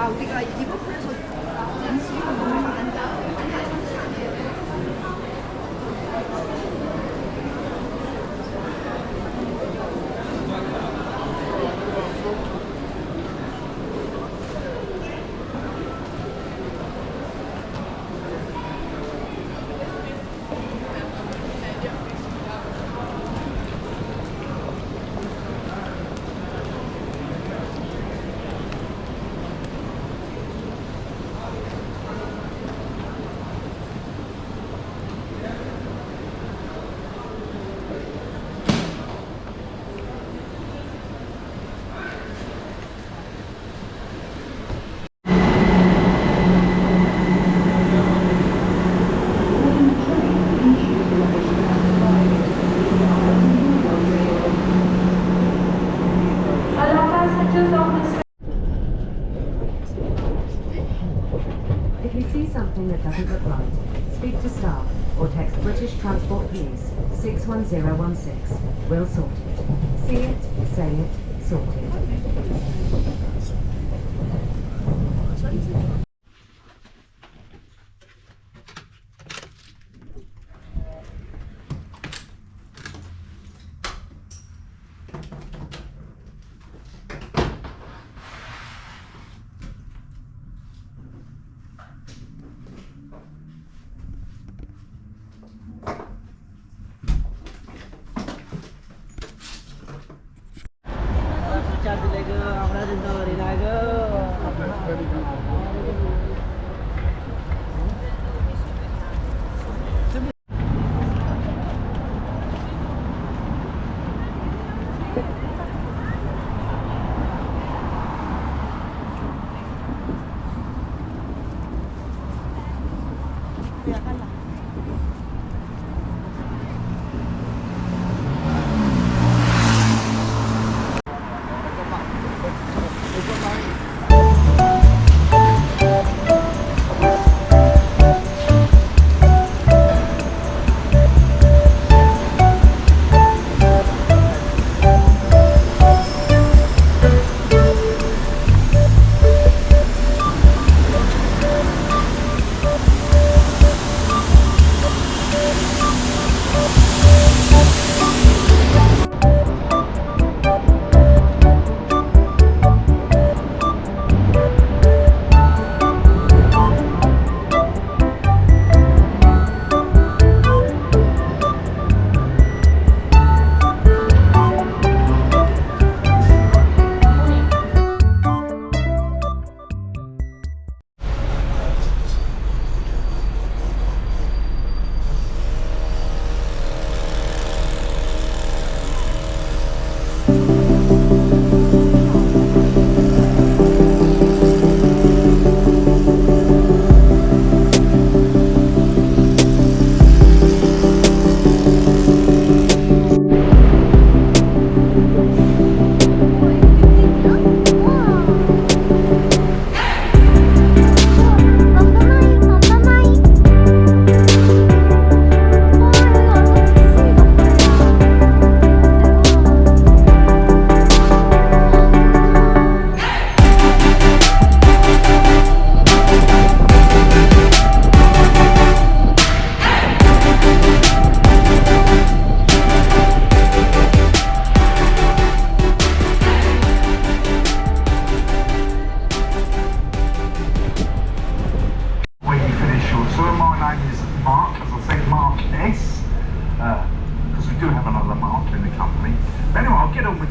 우리가 리버풀에서 If you see something that doesn't look right, speak to staff or text British Transport Police 61016. We'll sort it. See it, say it, sort it.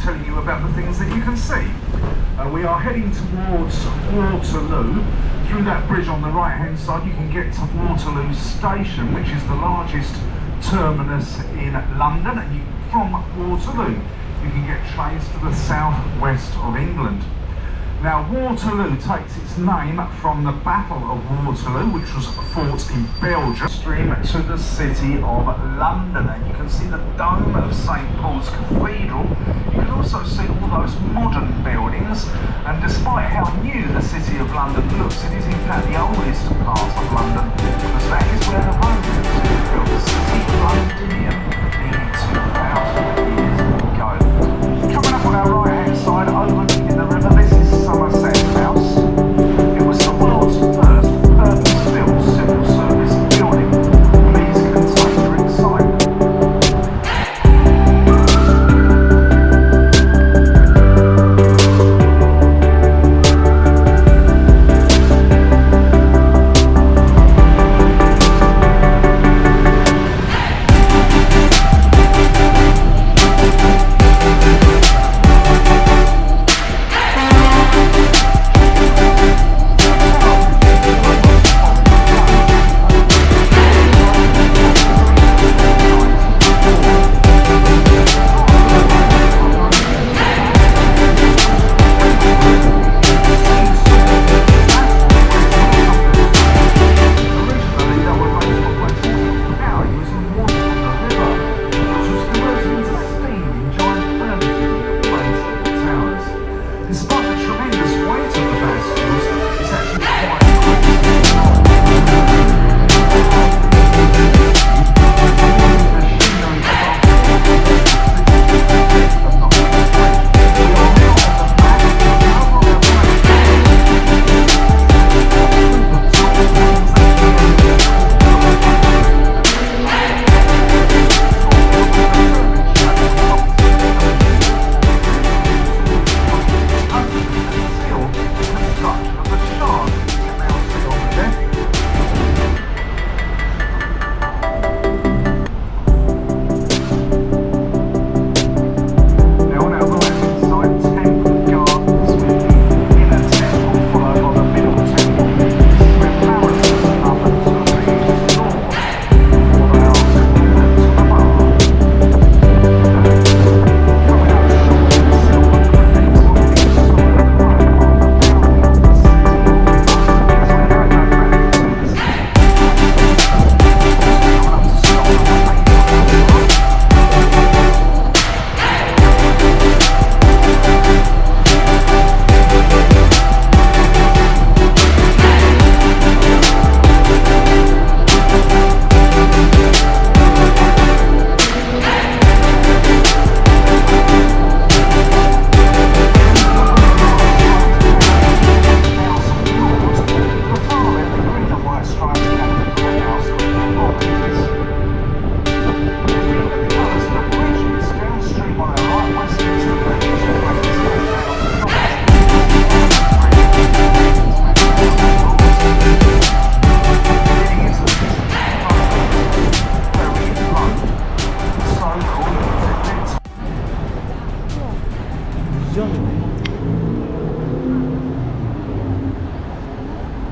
telling you about the things that you can see. We are heading towards Waterloo. Through that bridge on the right hand side you can get to Waterloo Station, which is the largest terminus in London, and from Waterloo you can get trains to the southwest of England. Now, Waterloo takes its name from the Battle of Waterloo, which was fought in Belgium, stream to the city of London. And you can see the dome of St Paul's Cathedral. You can also see all those modern buildings. And despite how new the city of London looks, it is in fact the oldest part of London, because that is where the Romans built the city of Londinium nearly 2,000 years ago. Coming up on our right hand side, overlooking the river, this is Somerset House.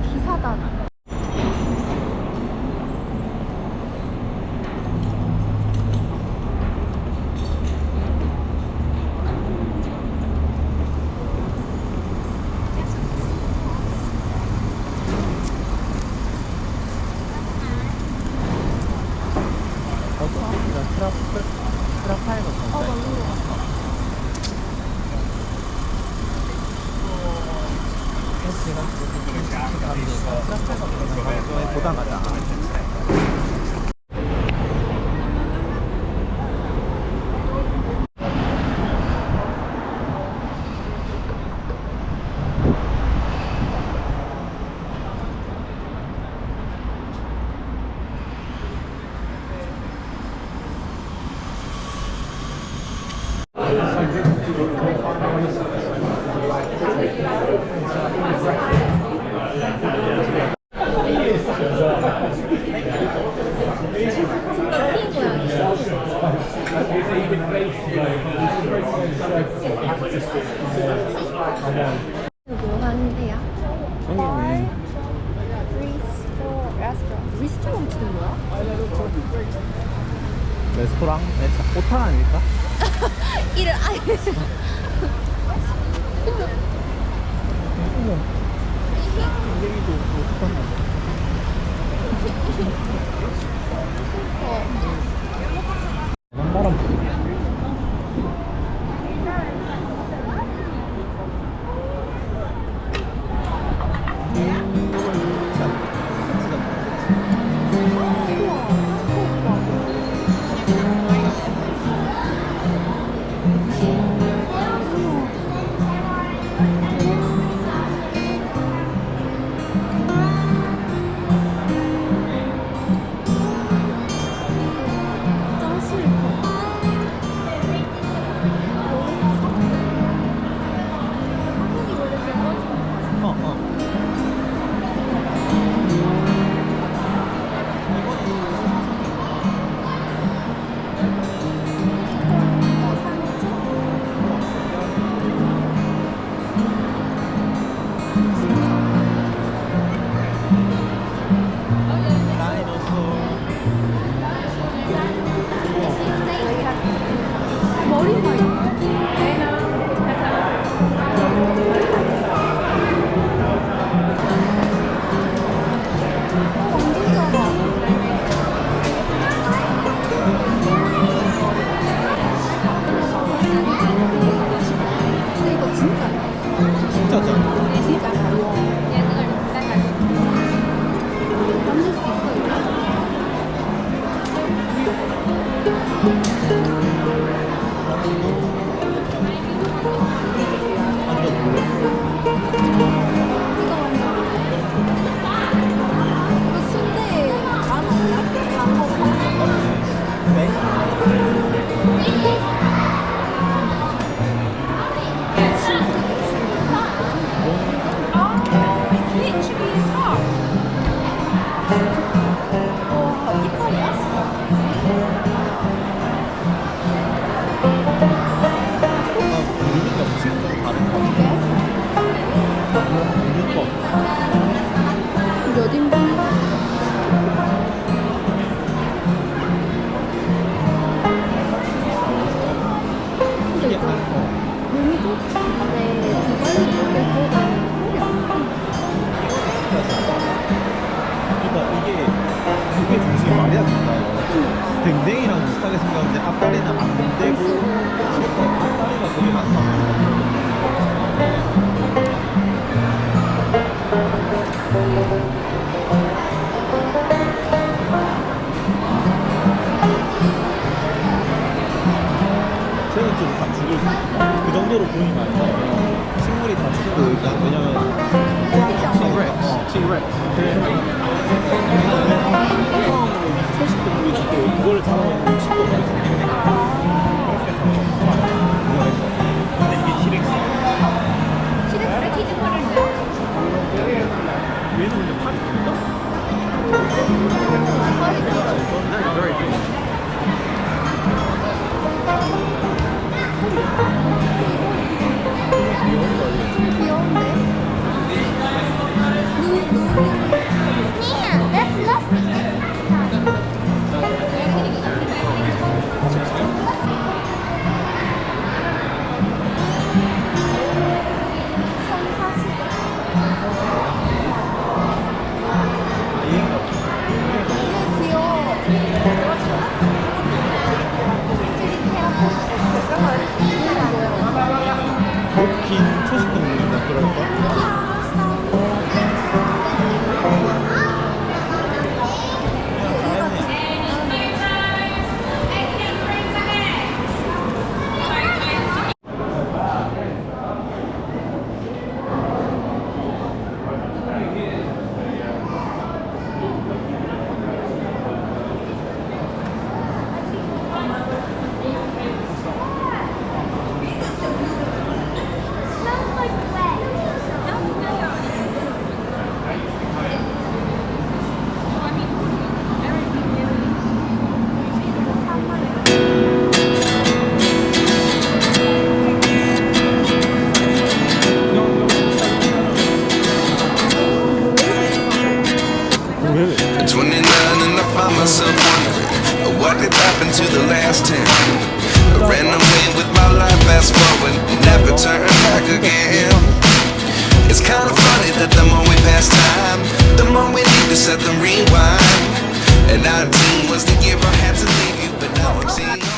기사단. 트라파이가 보다 가자. 뭐 하는데요? 여기는 리스토랑 멈추는 거야? 레스토랑? 오타 아닐까? 이를 아예 어머, 여기도 오타나. 바람 불이야. 머리가 있네. 완전 작아. 근데 이거 진짜 진짜 짜. 진짜 가벼워. 만질 수 있어 이거? 완전 놀랬어. 이거 완전 이거 순대 간 아니야? 간거 네? 와 이빨이야? 누르는 게 없이 좀 다른 거 같아. 누르는 거 없어. 몇 인분? 근데 이거 몸이 좋은데 두 발로 이렇게 걸어다니는 꼴이 안 그러니까 이게 중심이 말이 안 된다. 댕댕이랑 비슷하게 생겼는데 앞다리는 안 되고 앞다리가 되게 많다. 쟤는 좀 다 죽을 그 정도로 보이는 거 아니야. 식물이 다 죽고 일단 왜냐면 T-Rex. 채식동물이 죽고 그걸 잡아먹는 식동물이 있어. 근데 이게 T-Rex. 시렉스를 기준으로 얘는 근데 팔이 길다? That's very big. 긴 초식 동물인가 그럴까? Smells like wet. Really? 29 and I find myself wondering what did happen to the last 10. I ran away with my life, fast forward, never turn back again. It's kind of funny that the more we pass time, the more we need to set the rewind. And 19 was the year I had to leave you, but now I'm seeing